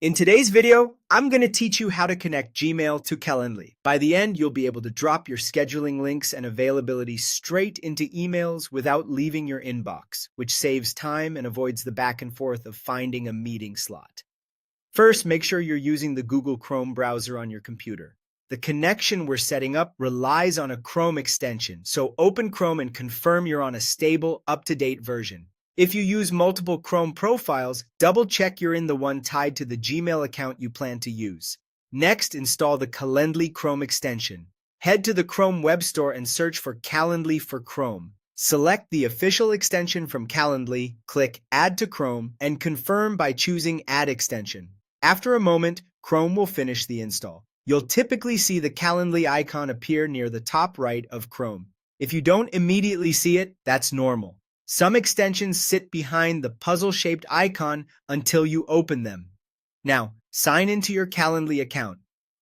In today's video, I'm going to teach you how to connect Gmail to Calendly. By the end, you'll be able to drop your scheduling links and availability straight into emails without leaving your inbox, which saves time and avoids the back and forth of finding a meeting slot. First, make sure you're using the Google Chrome browser on your computer. The connection we're setting up relies on a Chrome extension, so open Chrome and confirm you're on a stable, up-to-date version. If you use multiple Chrome profiles, double-check you're in the one tied to the Gmail account you plan to use. Next, install the Calendly Chrome extension. Head to the Chrome Web Store and search for Calendly for Chrome. Select the official extension from Calendly, click Add to Chrome, and confirm by choosing Add Extension. After a moment, Chrome will finish the install. You'll typically see the Calendly icon appear near the top right of Chrome. If you don't immediately see it, that's normal. Some extensions sit behind the puzzle-shaped icon until you open them. Now, sign into your Calendly account.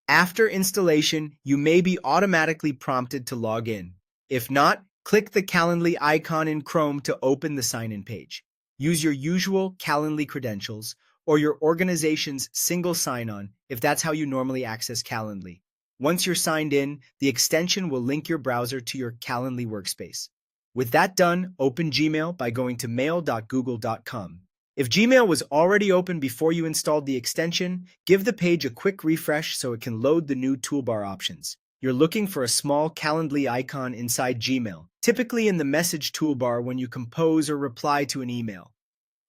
After installation, you may be automatically prompted to log in. If not, click the Calendly icon in Chrome to open the sign-in page. Use your usual Calendly credentials or your organization's single sign-on if that's how you normally access Calendly. Once you're signed in, the extension will link your browser to your Calendly workspace. With that done, open Gmail by going to mail.google.com. If Gmail was already open before you installed the extension, give the page a quick refresh so it can load the new toolbar options. You're looking for a small Calendly icon inside Gmail, typically in the message toolbar when you compose or reply to an email.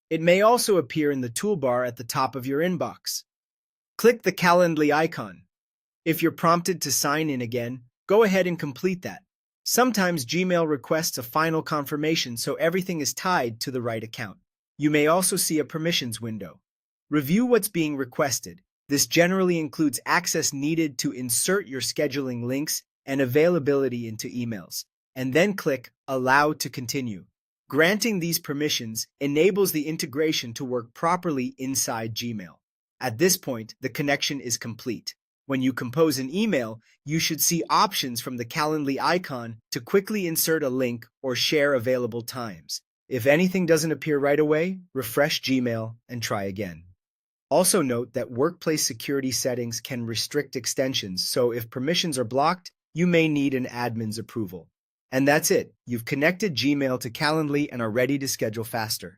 It may also appear in the toolbar at the top of your inbox. Click the Calendly icon. If you're prompted to sign in again, go ahead and complete that. Sometimes Gmail requests a final confirmation so everything is tied to the right account. You may also see a permissions window. Review what's being requested. This generally includes access needed to insert your scheduling links and availability into emails, and then click Allow to continue. Granting these permissions enables the integration to work properly inside Gmail. At this point, the connection is complete. When you compose an email, you should see options from the Calendly icon to quickly insert a link or share available times. If anything doesn't appear right away, refresh Gmail and try again. Also note that workplace security settings can restrict extensions, so if permissions are blocked, you may need an admin's approval. And that's it. You've connected Gmail to Calendly and are ready to schedule faster.